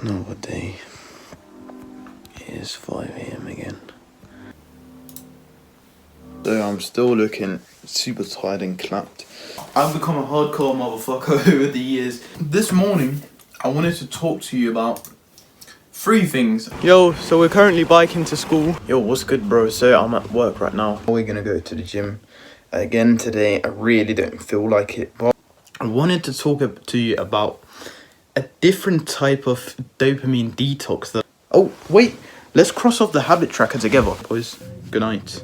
Another day. It is 5 AM again. So I'm still looking super tired and clapped. I've become a hardcore motherfucker over the years. This morning, I wanted to talk to you about 3 things. Yo, so we're currently biking to school. Yo, what's good, bro? So I'm at work right now. We're gonna go to the gym again today. I really don't feel like it, but I wanted to talk to you about a different type of dopamine detox that... Oh, wait. Let's cross off the habit tracker together, boys. Good night.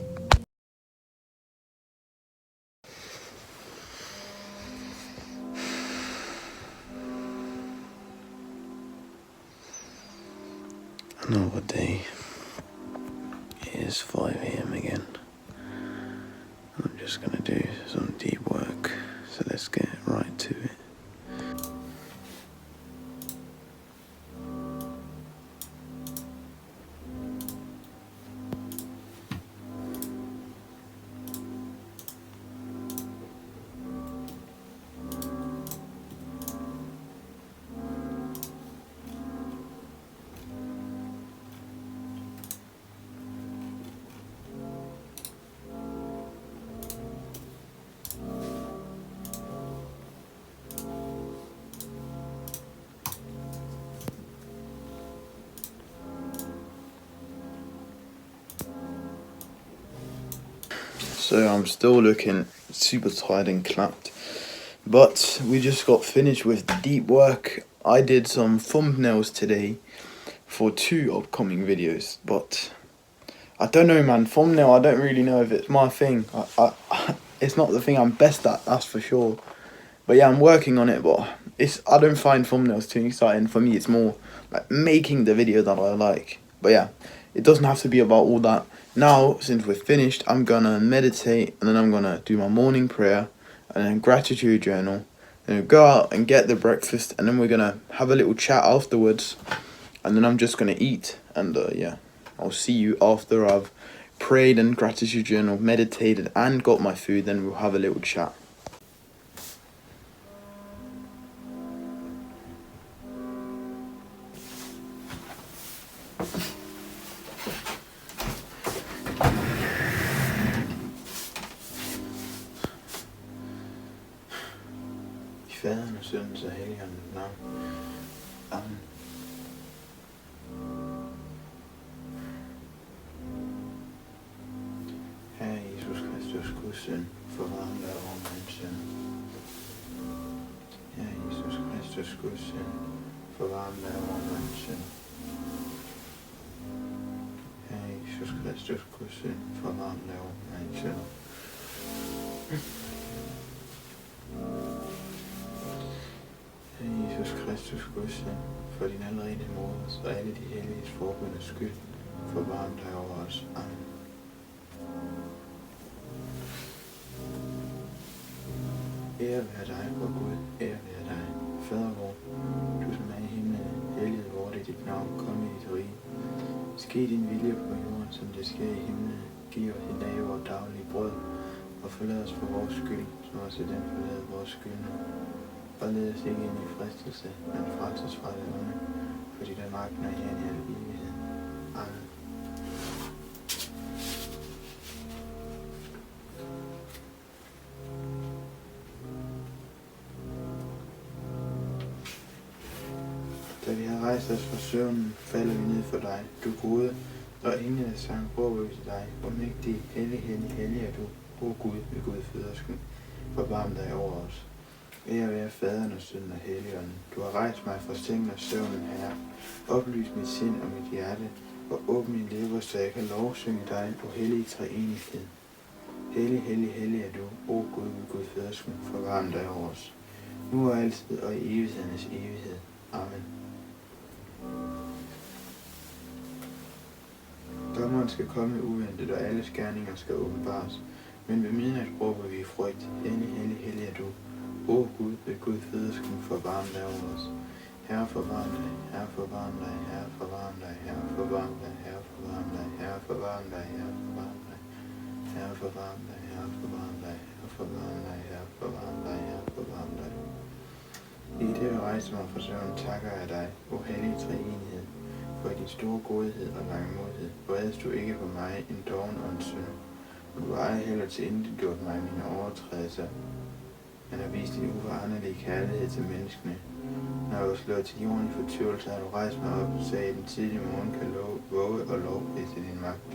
Another day. It is 5 AM again. I'm just gonna do some deep work, so let's get right to it. So I'm still looking super tired and clapped, but we just got finished with deep work. I did some thumbnails today for 2 upcoming videos, but I don't know, man. Thumbnail, I don't really know if it's my thing. It's not the thing I'm best at, that's for sure. But yeah, I'm working on it, but I don't find thumbnails too exciting. For me, it's more like making the video that I like. But yeah, it doesn't have to be about all that. Now, since we're finished, I'm gonna meditate, and then I'm gonna do my morning prayer, and then gratitude journal, and then go out and get the breakfast, and then we're gonna have a little chat afterwards, and then I'm just gonna eat, and yeah, I'll see you after I've prayed and gratitude journal, meditated, and got my food. Then we'll have a little chat. I Faderen og Sønnens og Helligåndens navn. Amen. Herre Jesus Kristus, Guds søn, forvarm dig over min søn. Herre Jesus Kristus, Guds søn, forvarm dig over min søn. Herre Jesus Kristus, Guds søn, forvarm dig over min søn. Herre Jesus Kristus, Guds søn, for din allerede moders og alle de helliges forbundes skyld, forvarm dig over os. Amen. Ære være dig, vor Gud, ære være dig, Fader vor, du som er i himlen, helliget vorde dit navn, kom i dit rige. Ske din vilje på jorden, som det sker i himlen. Giv os i dag vores daglige brød, og forlad os for vores skyld, som også den forlader vores skyldner. Og led os ikke ind i fristelse, men frels os fra det onde, fordi der magten er i al evighed. Amen. Da vi har rejst os fra søvnen, falder vi ned for dig, du gode, og ingen af sang råber vi til dig, hvor mægtig, hellig, hellig, hellig er du, o Gud, ved Gud fødersken, forbarm dig over os. Ære være Faderen og Sønnen og Helligånden. Du har rejst mig fra sengen og søvnen, Herre. Oplys mit sind og mit hjerte, og åbn min lever, så jeg kan lovsynge dig, o hellige treenighed. Hellig, hellig, hellig er du, o Gud, ved Gud fødersken, forbarm dig over os. Nu og altid og i evighedernes evighed. Amen. Dommeren skal komme uventet, og alles gerninger skal åbenbares. Men ved midnat råber vi i frygt. Hellig, hellig, hellig er du. O Gud, ved Gud fødersken, forvarm dig over os. Herre, forvarm dig, Herre, forvarm dig, Herre, forvarm dig, Herre, forvarm dig, Herre, forvarm dig, Herre, forvarm dig, Herre, forvarm dig, Herre, forvarm dig, Herre, forvarm dig, Herre, forvarm dig, Herre, forvarm dig, Herre, forvarm dig. I det, du rejser mig fra søvnen, takker jeg dig, o hellige treenighed. din store godhed og langmodighed. Vredes du ikke på mig, en doven og en synder, og du har heller til intet gjort mig mine overtrædelser. Han har vist din uforanderlige kærlighed til menneskene. Når jeg var slået til jorden i fortvivlelse, har du rejst mig op og sagde, at den tidlige morgen kan våge og lovprise din magt.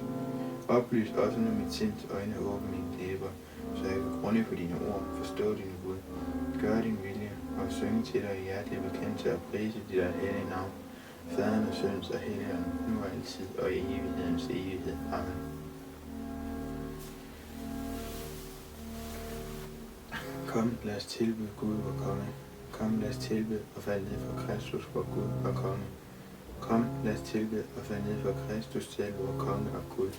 Oplys også, når mit sinds øjne åbner mine læber, så jeg kan grunde på dine ord, forstå dine bud, gøre din vilje og synge til dig i hjertelig bekendelse og prise dit hellige navn, Faderen og Søns og Helligånden, nu og altid og i evighedens evighed. Amen. Kom, lad os tilbyde Gud vor konge. Kom, lad os tilbyde og falde ned for Kristus, vor Gud og konge. Kom, lad os tilbyde og falde ned for Kristus selv, vor konge og Gud.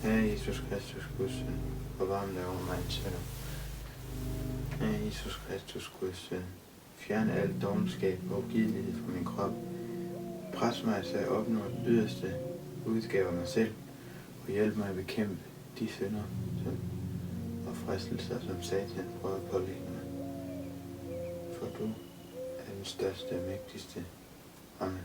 Herre Jesus Kristus, Guds søn, forvarm dig over mig en synder. Herre Jesus Kristus, Guds søn, fjern al dovenskab og ugidelighed fra min krop. Pres mig, så jeg opnår den yderste udgave af mig selv, og hjælp mig at bekæmpe de synder og fristelser, som Satan prøver at pålægge mig. For du er den største og mægtigste. Amen.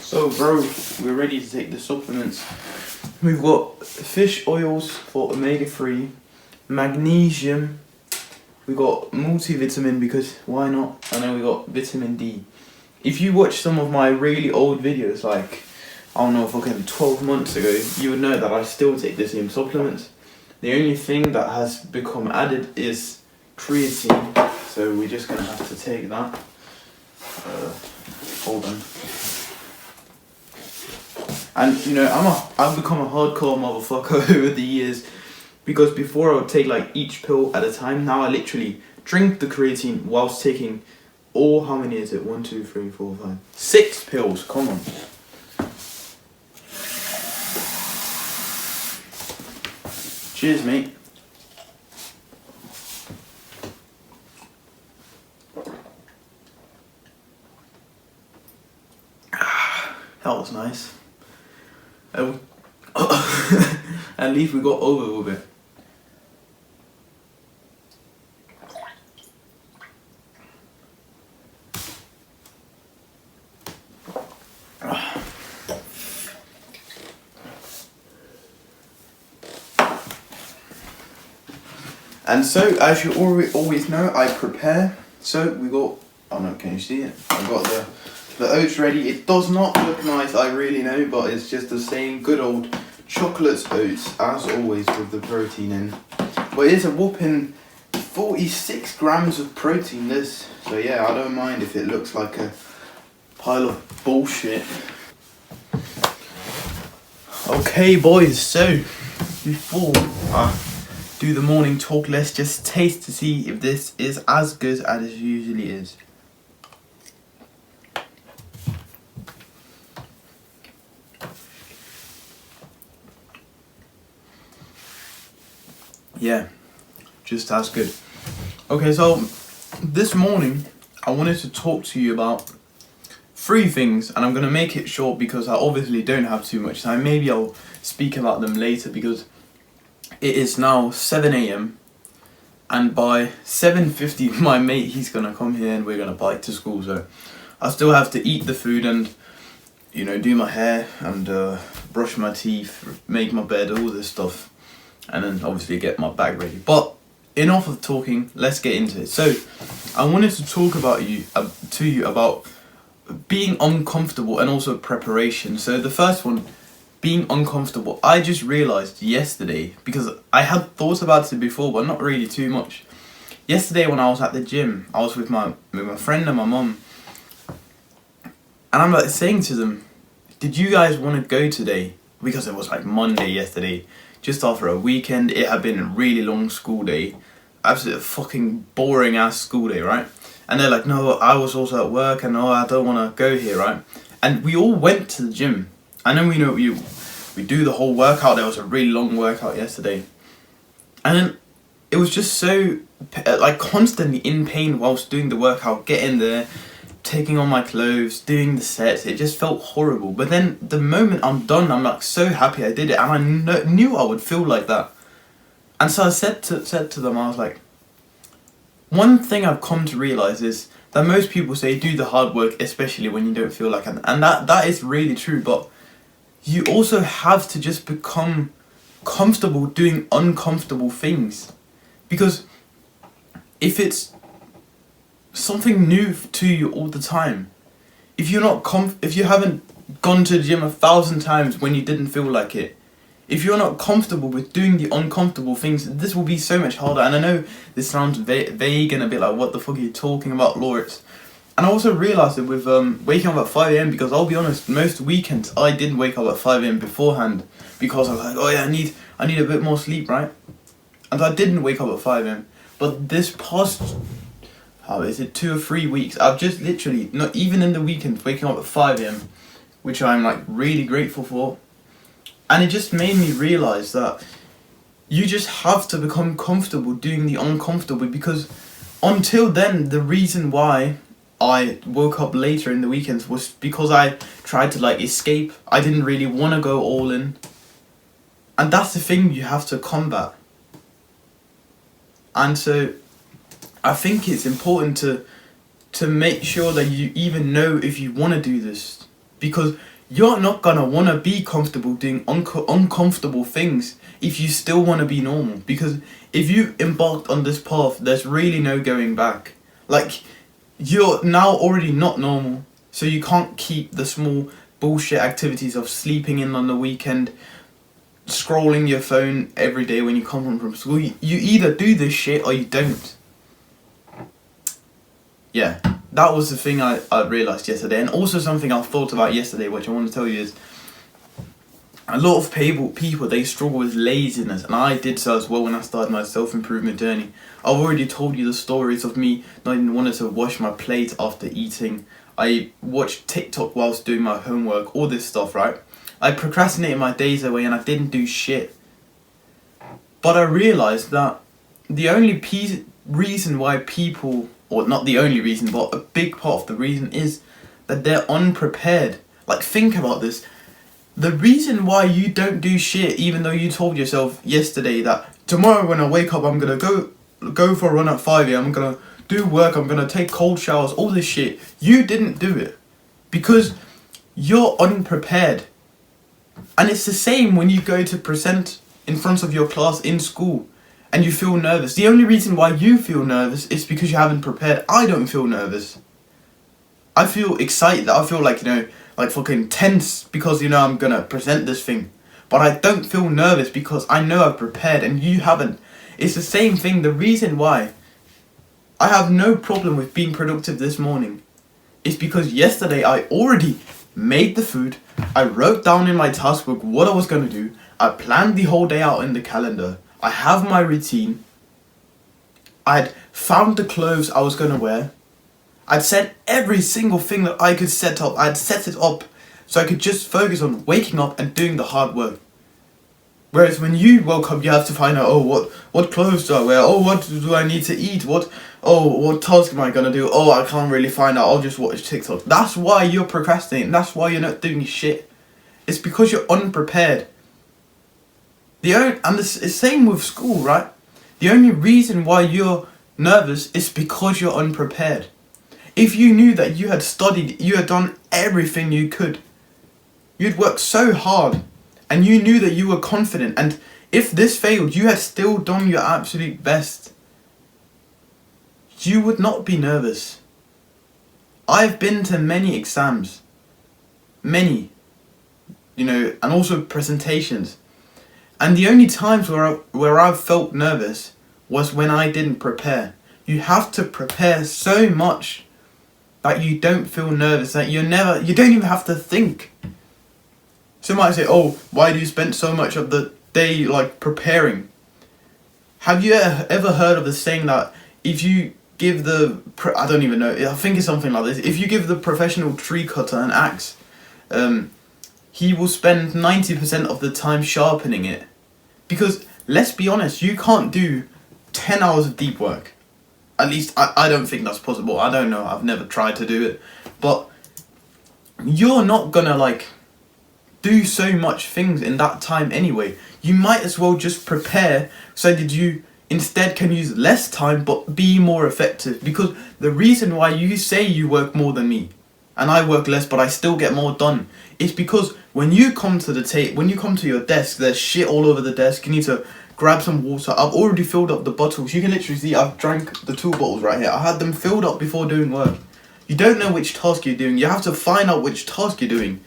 So bro, we're ready to take the supplements. We've got fish oils for omega-3, magnesium, we got multivitamin because why not, and then we got vitamin D. If you watch some of my really old videos, like, I don't know, fucking 12 months ago, you would know that I still take the same supplements. The only thing that has become added is creatine, so we're just gonna have to take that. Hold on. And you know, I've become a hardcore motherfucker over the years, because before I would take like each pill at a time. Now I literally drink the creatine whilst taking all, how many is it? 1, 2, 3, 4, 5, 6 pills. Come on. Cheers, mate. That was nice. At least we got over with it. And so, as you always know, I prepare. So we got, oh no, can you see it? I got the oats ready. It does not look nice, I really know, but it's just the same good old chocolate oats, as always, with the protein in. But it's a whopping 46 grams of protein, this. So yeah, I don't mind if it looks like a pile of bullshit. Okay boys, so before I do the morning talk, let's just taste to see if this is as good as it usually is. Yeah, just as good. Okay, so this morning I wanted to talk to you about 3 things, and I'm going to make it short because I obviously don't have too much time. Maybe I'll speak about them later, because it is now 7 AM and by 7:50 my mate, he's going to come here and we're going to bike to school. So I still have to eat the food and, you know, do my hair and brush my teeth, make my bed, all this stuff. And then obviously get my bag ready. But enough of talking, let's get into it. So I wanted to talk to you about being uncomfortable and also preparation. So the first one, being uncomfortable. I just realized yesterday, because I had thought about it before, but not really too much. Yesterday when I was at the gym, I was with my friend and my mum, and I'm like saying to them, did you guys want to go today? Because it was like Monday yesterday, just after a weekend. It had been a really long school day, absolutely fucking boring ass school day, right? And they're like, no, I was also at work, and no, I don't want to go here, right? And we all went to the gym, And then we do the whole workout. There was a really long workout yesterday, and then it was just so like constantly in pain whilst doing the workout, getting there, taking on my clothes, doing the sets. It just felt horrible. But then the moment I'm done, I'm like so happy I did it, and I knew I would feel like that. And so I said to them, I was like, one thing I've come to realize is that most people say do the hard work, especially when you don't feel like it, and that is really true. But you also have to just become comfortable doing uncomfortable things, because if it's something new to you all the time, if you haven't gone to the gym 1,000 times when you didn't feel like it, if you're not comfortable with doing the uncomfortable things, this will be so much harder. And I know this sounds vague and a bit like, what the fuck are you talking about, Lawrence? And I also realised it with waking up at 5 a.m, because I'll be honest, most weekends I didn't wake up at 5 a.m. beforehand, because I was like, oh yeah, I need a bit more sleep, right? And I didn't wake up at 5 a.m. But this past, 2 or 3 weeks, I've just literally, not even in the weekends, waking up at 5 a.m, which I'm like really grateful for. And it just made me realise that you just have to become comfortable doing the uncomfortable, because until then, the reason why I woke up later in the weekends was because I tried to like escape. I didn't really want to go all in. And that's the thing you have to combat. And so I think it's important to make sure that you even know if you want to do this, because you're not going to want to be comfortable doing uncomfortable things if you still want to be normal. Because if you embarked on this path, there's really no going back. Like, you're now already not normal, so you can't keep the small bullshit activities of sleeping in on the weekend, scrolling your phone every day when you come home from school. You either do this shit or you don't. Yeah, that was the thing I realised yesterday. And also something I thought about yesterday, which I want to tell you, is a lot of people, they struggle with laziness, and I did so as well when I started my self-improvement journey. I've already told you the stories of me not even wanting to wash my plate after eating. I watched TikTok whilst doing my homework, all this stuff, right? I procrastinated my days away and I didn't do shit. But I realised that the only reason why people, or not the only reason, but a big part of the reason, is that they're unprepared. Like, think about this. The reason why you don't do shit, even though you told yourself yesterday that tomorrow when I wake up I'm gonna go for a run at 5 a.m, I'm gonna do work, I'm gonna take cold showers, all this shit, you didn't do it because you're unprepared. And it's the same when you go to present in front of your class in school and you feel nervous. The only reason why you feel nervous is because you haven't prepared. I don't feel nervous. I feel excited. I feel like, like fucking tense because, I'm gonna present this thing. But I don't feel nervous because I know I've prepared and you haven't. It's the same thing. The reason why I have no problem with being productive this morning is because yesterday I already made the food. I wrote down in my task book what I was gonna do. I planned the whole day out in the calendar. I have my routine. I'd found the clothes I was gonna wear. I'd set every single thing that I could set up. I'd set it up so I could just focus on waking up and doing the hard work. Whereas when you woke up, you have to find out, what clothes do I wear? Oh, what do I need to eat? What task am I gonna do? Oh, I can't really find out. I'll just watch TikTok. That's why you're procrastinating. That's why you're not doing shit. It's because you're unprepared. And the same with school, right? The only reason why you're nervous is because you're unprepared. If you knew that you had studied, you had done everything you could, you'd worked so hard, and you knew that you were confident, and if this failed, you had still done your absolute best, you would not be nervous. I've been to many exams, many, and also presentations, and the only times where I've felt nervous was when I didn't prepare. You have to prepare so much that you don't feel nervous, that you don't even have to think. Some might say, oh, why do you spend so much of the day preparing? Have you ever heard of the saying that if you give I don't even know, I think it's something like this. If you give the professional tree cutter an axe, he will spend 90% of the time sharpening it. Because, let's be honest, you can't do 10 hours of deep work. At least, I don't think that's possible. I don't know, I've never tried to do it. But you're not gonna, like, do so much things in that time anyway. You might as well just prepare so that you instead can use less time but be more effective. Because the reason why you say you work more than me and I work less but I still get more done is because when you come to your desk, there's shit all over the desk. You need to grab some water. I've already filled up the bottles. You can literally see I've drank the 2 bottles right here. I had them filled up before doing work. You don't know which task you're doing. You have to find out which task you're doing.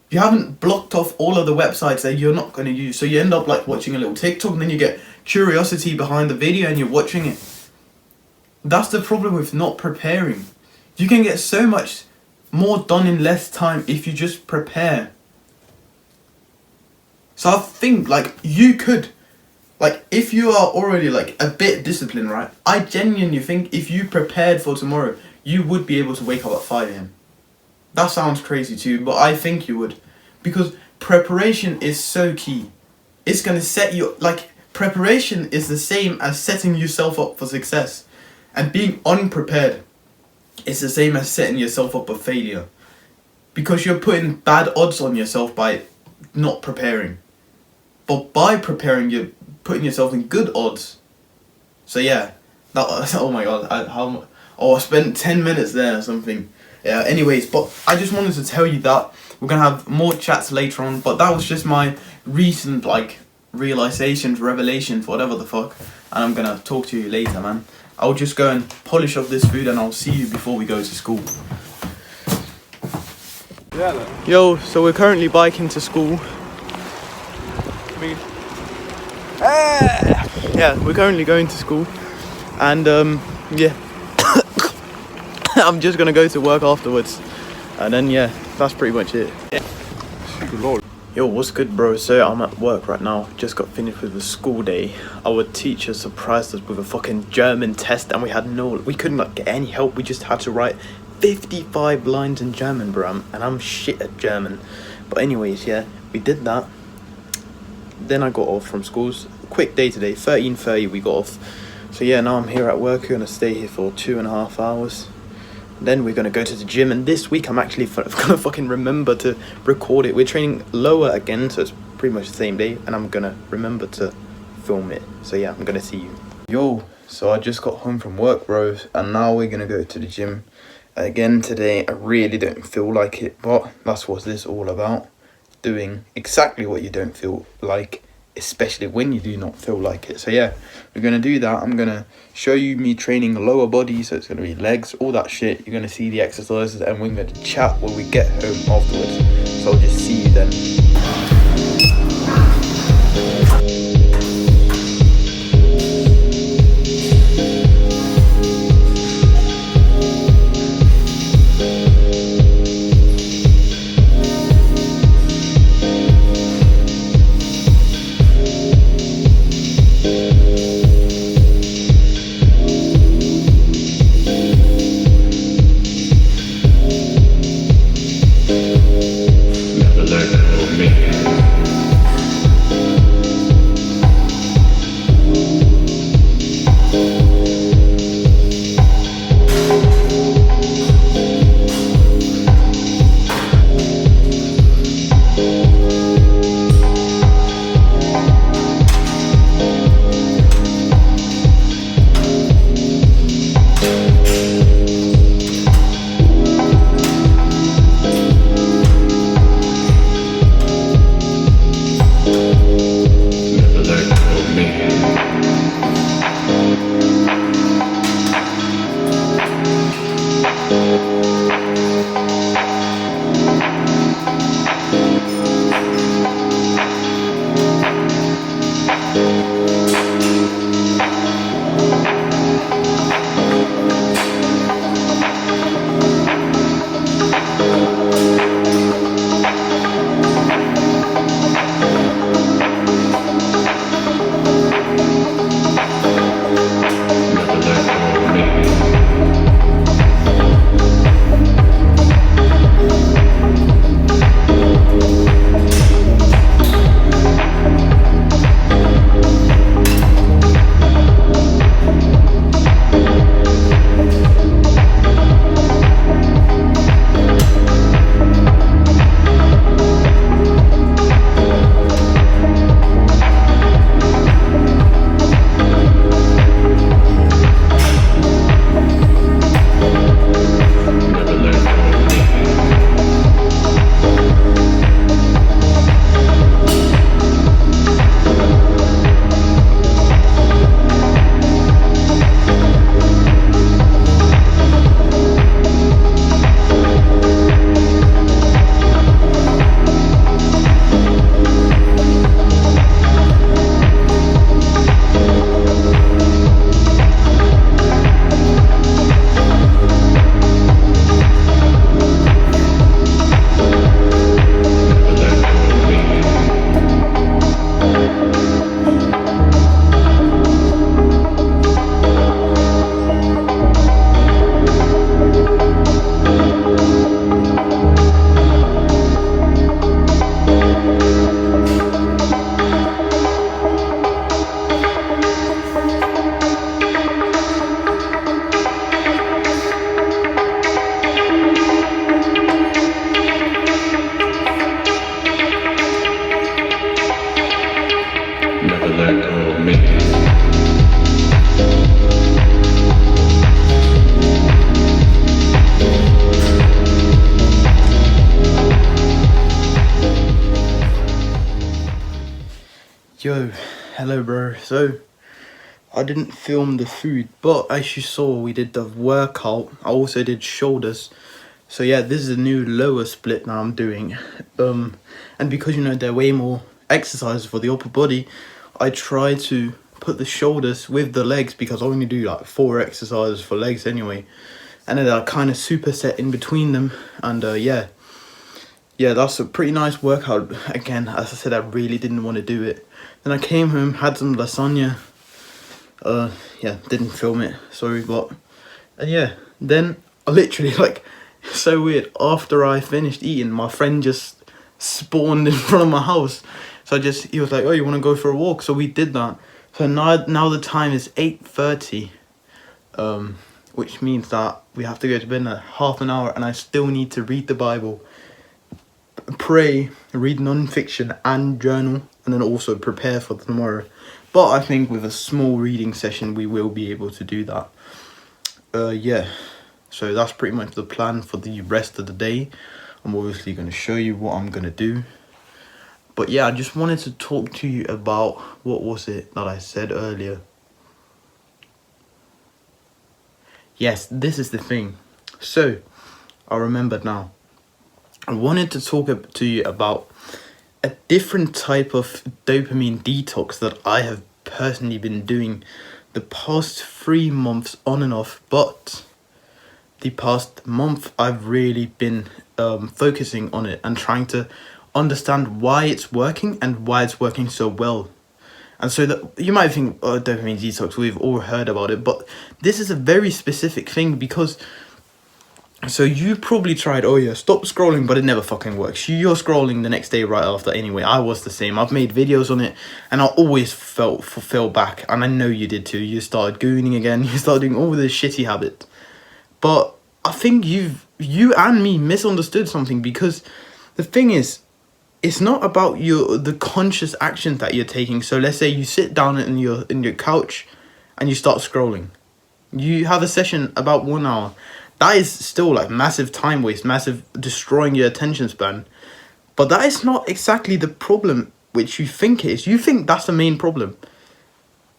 You haven't blocked off all of the websites that you're not going to use. So you end up like watching a little TikTok and then you get curiosity behind the video and you're watching it. That's the problem with not preparing. You can get so much more done in less time if you just prepare. So I think like you could, like if you are already like a bit disciplined, right? I genuinely think if you prepared for tomorrow, you would be able to wake up at 5 AM. That sounds crazy too, but I think you would. Because preparation is so key. It's going to set you, like, preparation is the same as setting yourself up for success. And being unprepared is the same as setting yourself up for failure. Because you're putting bad odds on yourself by not preparing. But by preparing, you're putting yourself in good odds. So yeah, that, oh my god, I spent 10 minutes there or something. Yeah, anyways, but I just wanted to tell you that we're gonna have more chats later on, but that was just my recent like realizations, revelations, whatever the fuck, and I'm gonna talk to you later, man. I'll just go and polish up this food and I'll see you before we go to school. Yeah. Yo, so we're currently biking to school. Yeah, we're currently going to school, and yeah. I'm just gonna go to work afterwards, and then yeah, that's pretty much it. Yo, what's good, bro? So I'm at work right now. Just got finished with the school day. Our teacher surprised us with a fucking German test, and we couldn't like get any help. We just had to write 55 lines in German, bro, and I'm shit at German. But anyways, yeah, we did that. Then I got off from school. Quick day today, 13:30 we got off. So yeah, now I'm here at work. We're gonna stay here for 2.5 hours. Then we're going to go to the gym, and this week I'm actually going to fucking remember to record it. We're training lower again, so it's pretty much the same day, and I'm going to remember to film it. So yeah, I'm going to see you. Yo, so I just got home from work, bro, and now we're going to go to the gym. Again today, I really don't feel like it, but that's what this is all about. Doing exactly what you don't feel like, especially when you do not feel like it. So yeah, we're going to do that. I'm going to show you me training lower body, so it's going to be legs, all that shit. You're going to see the exercises, and we're going to chat when we get home afterwards. So I'll just see you then. Never let go of me. Yo, hello bro. So, I didn't film the food, but as you saw, we did the workout. I also did shoulders. So yeah, this is a new lower split now I'm doing. And because there are way more exercises for the upper body, I try to put the shoulders with the legs because I only do like 4 exercises for legs anyway. And then I kind of superset in between them. And yeah, that's a pretty nice workout. Again, as I said, I really didn't want to do it. Then I came home, had some lasagna. Yeah, didn't film it, sorry, but and yeah, then I literally so weird. After I finished eating, my friend just spawned in front of my house. So he was like, "Oh, you want to go for a walk?" So we did that. So now the time is 8:30, which means that we have to go to bed in a half an hour, and I still need to read the Bible, pray, read non-fiction and journal, and then also prepare for tomorrow. But I think with a small reading session we will be able to do that. Yeah, so that's pretty much the plan for the rest of the day. I'm obviously going to show you what I'm going to do. But yeah, I just wanted to talk to you about, what was it that I said earlier? Yes, this is the thing. So, I remembered now. I wanted to talk to you about a different type of dopamine detox that I have personally been doing the past 3 months on and off, but the past month I've really been focusing on it and trying to understand why it's working and why it's working so well. And so that you might think, oh, dopamine detox, we've all heard about it, but this is a very specific thing because so you probably tried, oh yeah, stop scrolling, but it never fucking works. You're scrolling the next day right after anyway. I was the same. I've made videos on it and I always fell back, and I know you did too. You started gooning again, you started doing all this shitty habit. But I think you and me misunderstood something, because the thing is, it's not about the conscious actions that you're taking. So let's say you sit down in your couch and you start scrolling. You have a session about 1 hour. That is still like massive time waste, massive destroying your attention span. But that is not exactly the problem which you think it is. You think that's the main problem.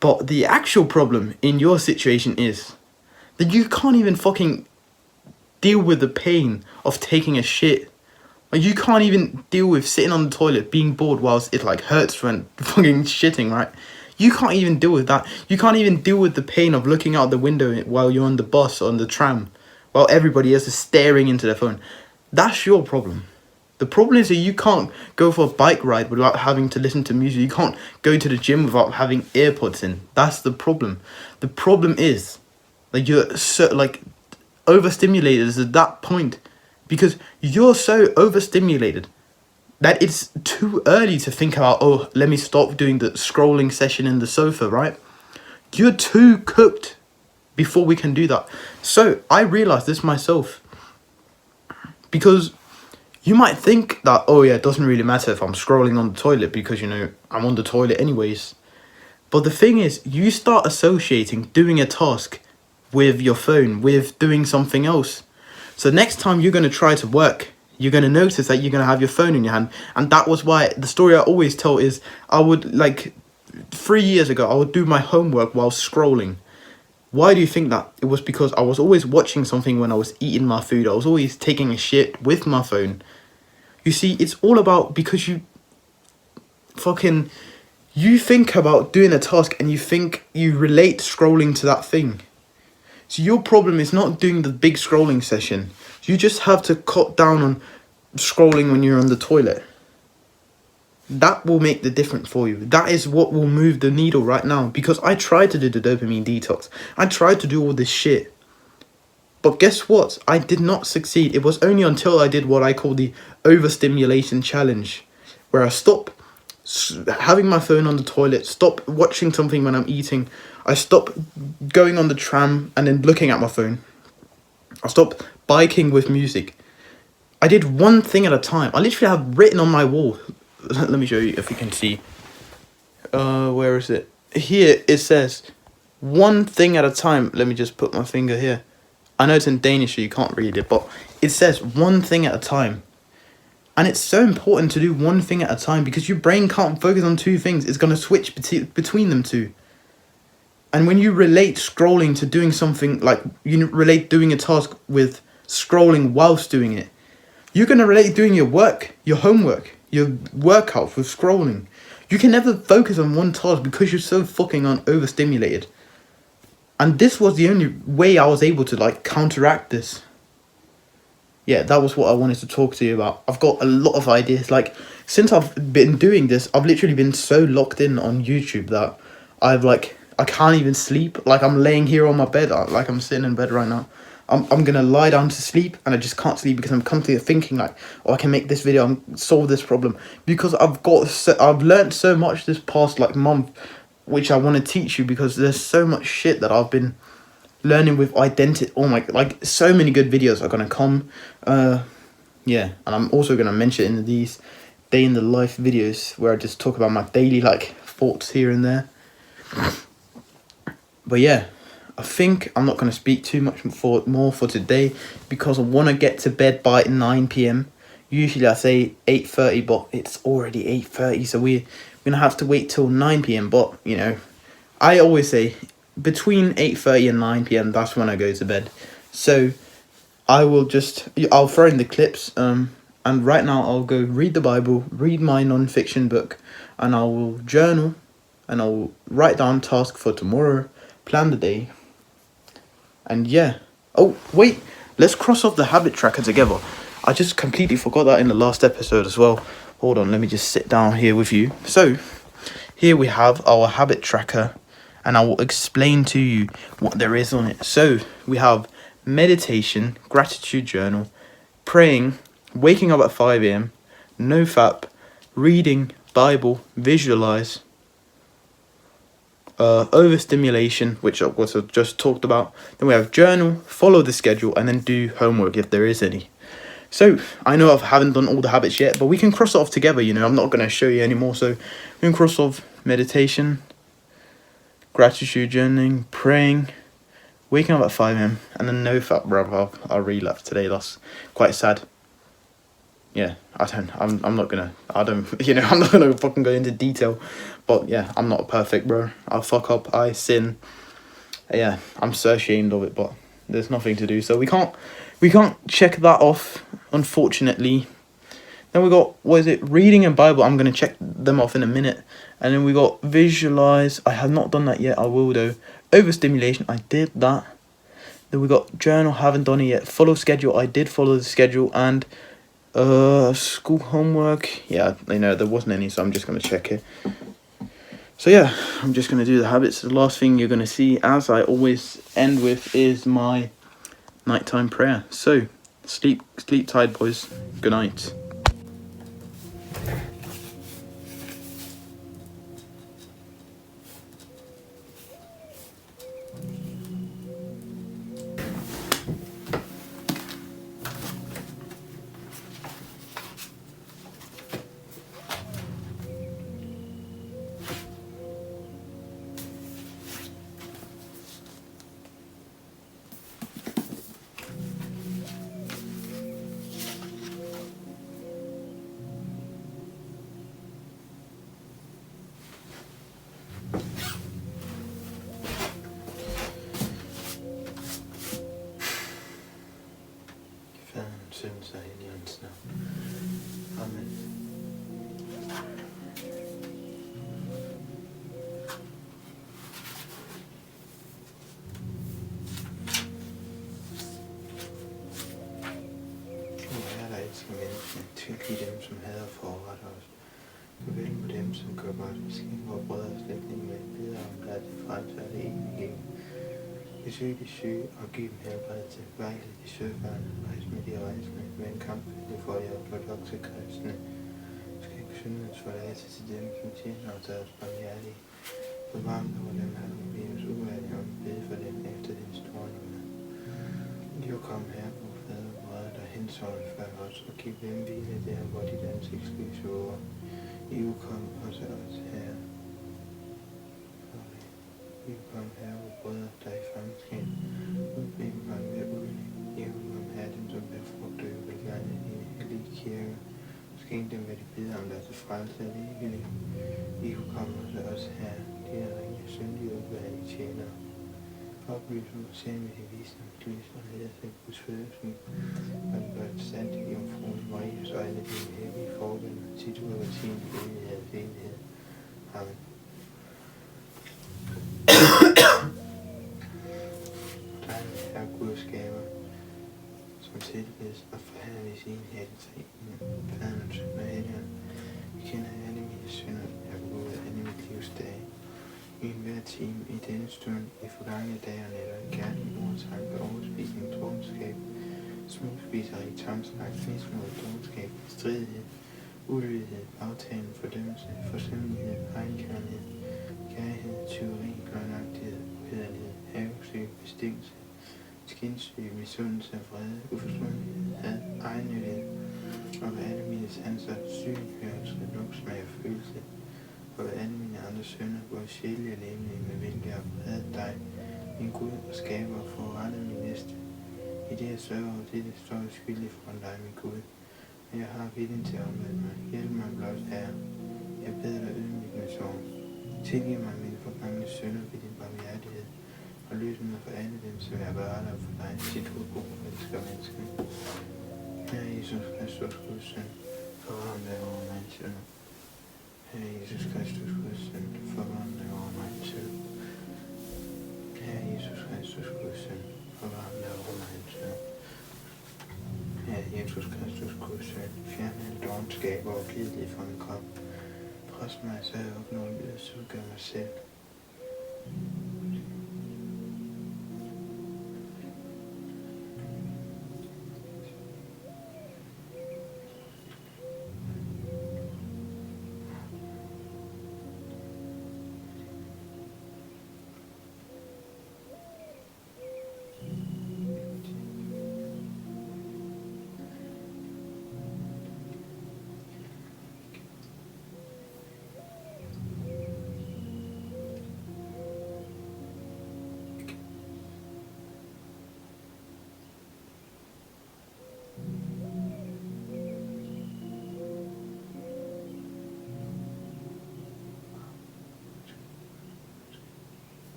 But the actual problem in your situation is that you can't even fucking deal with the pain of taking a shit. Like, you can't even deal with sitting on the toilet, being bored whilst it hurts when fucking shitting, right? You can't even deal with that. You can't even deal with the pain of looking out the window while you're on the bus or on the tram, while everybody else is staring into their phone. That's your problem. The problem is that you can't go for a bike ride without having to listen to music. You can't go to the gym without having earpods in. That's the problem. The problem is that you're so overstimulated at that point, because you're so overstimulated that it's too early to think about, oh, let me stop doing the scrolling session in the sofa, right? You're too cooked before we can do that. So I realized this myself, because you might think that, oh yeah, it doesn't really matter if I'm scrolling on the toilet because, I'm on the toilet anyways. But the thing is, you start associating doing a task with your phone, with doing something else. So next time you're going to try to work, you're going to notice that you're going to have your phone in your hand. And that was why the story I always tell is, I would 3 years ago, I would do my homework while scrolling. Why do you think that? It was because I was always watching something when I was eating my food. I was always taking a shit with my phone. You see, it's all about, because you think about doing a task and you relate scrolling to that thing. So your problem is not doing the big scrolling session. You just have to cut down on scrolling when you're on the toilet. That will make the difference for you. That is what will move the needle right now. Because I tried to do the dopamine detox. I tried to do all this shit. But guess what? I did not succeed. It was only until I did what I call the overstimulation challenge, where I stop having my phone on the toilet, stop watching something when I'm eating, I stop going on the tram and then looking at my phone, I stop biking with music. I did one thing at a time. I literally have written on my wall, let me show you if you can see, where is it? Here it says, one thing at a time. Let me just put my finger here. I know it's in Danish so you can't read it, but it says one thing at a time. And it's so important to do one thing at a time, because your brain can't focus on two things. It's going to switch between them two. And when you relate scrolling to doing something, like you relate doing a task with scrolling whilst doing it, you're going to relate doing your work, your homework, your workouts with scrolling. You can never focus on one task because you're so fucking overstimulated. And this was the only way I was able to like counteract this. Yeah, that was what I wanted to talk to you about. I've got a lot of ideas. Like, since I've been doing this, I've literally been so locked in on YouTube that I can't even sleep. Like, I'm laying here on my bed, like I'm sitting in bed right now. I'm gonna lie down to sleep, and I just can't sleep because I'm constantly thinking like, oh, I can make this video and solve this problem, because I've learned so much this past like month, which I want to teach you, because there's so much shit that I've been learning with identity. Oh my, like, so many good videos are gonna come. Yeah, and I'm also gonna mention in these day in the life videos where I just talk about my daily like thoughts here and there. But yeah, I think I'm not gonna speak too much more for today, because I want to get to bed by 9 p.m. Usually I say 8:30, but it's already 8:30, so we're gonna have to wait till 9 p.m. But you know, I always say between 8:30 and 9 p.m. that's when I go to bed. So I'll throw in the clips, and right now I'll go read the Bible, read my non-fiction book, and I will journal, and I'll write down tasks for tomorrow, plan the day, and yeah. Oh, wait, let's cross off the habit tracker together. I just completely forgot that in the last episode as well. Hold on, let me just sit down here with you. So, here we have our habit tracker, and I will explain to you what there is on it. So, we have meditation, gratitude journal, praying, waking up at 5 a.m, nofap, reading, Bible, visualize, overstimulation, which I was just talked about. Then we have journal, follow the schedule, and then do homework if there is any. So, I know I haven't done all the habits yet, but we can cross it off together, you know. I'm not going to show you anymore, so we can cross off meditation, gratitude journaling, praying, waking up at 5 a.m, and then no fat, bro. I'll relapse today. That's quite sad. Yeah, I'm not gonna, I'm not gonna fucking go into detail, but yeah, I'm not perfect, bro. I fuck up, I sin. Yeah, I'm so ashamed of it, but there's nothing to do, so we can't check that off, unfortunately. Then we got, what is it, reading and Bible. I'm gonna check them off in a minute. And then we got visualize. I have not done that yet. I will though. Overstimulation. I did that. Then we got journal. Haven't done it yet. Follow schedule. I did follow the schedule. And school homework. Yeah, there wasn't any, so I'm just gonna check it. So yeah, I'm just gonna do the habits. The last thing you're gonna see, as I always end with, is my nighttime prayer. So sleep tight, boys. Good night. Synes jeg ind i hans navn. Amen. Du er der elsker menneskene. Tilgiv dem, som hader forret os. Du vel med dem, som gør godt. Skænd vores brødre og slægtninge med videre om glæde frelse af det evige liv. Besøg de syge og giv dem helbredelse. Vejled de søfarende, rejs med de rejsende. Men kamp det får jeg blot til kristne. Skæb syndens forladelse til dem, som tjener og tager os barmhjertige. Bevar dem over dem, her og blive os uværdige om. Bed for dem efter din store nåde. Jo, kom her, hvor fader og brødre, der hensåret for os, og giv dem hvile der, hvor dit ansigt skys over. Jo, kom også os her. Jo, kom her, hvor brødre, der i fremskin, udbliv mig med udlig. Jo, kom her, dem som bliver frugt og velgejende i din hellige kirke, Skænk dem, hvad de beder om, der til frelse af det evige liv. I kunne komme hos os her, de er ringe syndige og ubærlige tjenere. Oplys mig og se med de visdom, lys og leder til Guds fødsel, og den gør et sandt i jomfruen Marias øjne, dine evige forbøn, tit ud af sin evighed og evighed. Amen. Herre Gud skaber, som tilbedes og forherliges i en hele tre, Faderen, Sønnen og Helligånden. Vi kender alle mine synder, jeg har begået alle mit livs dage. I enhver time, i denne stund, i forgangne dage og nætter, i kærlig ord, tanke, overspisning, troenskab, smugspiseri, tomsnak, mismod, dogenskab, stridighed, ulydighed, bagtalen, fordømmelse, forsømmelighed, egenkærlighed, kærlighed, tyveri, løgnagtighed, uhederlighed, havesyg, bestikkelse, skinsyg, misundelse, vrede, uforsvundenhed, had, egennyttighed, og ved alle mine sanser, syn, hørelse, lugtsmag og følelse, og ved alle mine andre synder, både sjældne og lemelige, med hvilke jeg har forladt dig, min Gud og skaber, og forrettet min næste. I det jeg sørger over det, står jeg skyldig foran dig, min Gud, men jeg har viljen til at omvende mig. Hjælp mig blot, Herre. Jeg beder dig ydmygt med sorg. Tilgiv mig mine forgangne synder ved din barmhjertighed, og løs mig for alle dem, som jeg beretter for dig, sit udbrug og elsker mennesker. Herre Jesus Kristus, Guds søn, forvarm dig over mig synder. Herre Jesus Kristus, Guds søn, forvarm dig over mig synder. Herre Jesus Kristus, Guds søn, forvarm dig over mig synder. Herre Jesus Kristus, Guds søn, fjern al dovenskab og ugidelighed fra min krop. Trods mig, så jeg opnår lydet, så gør mig selv.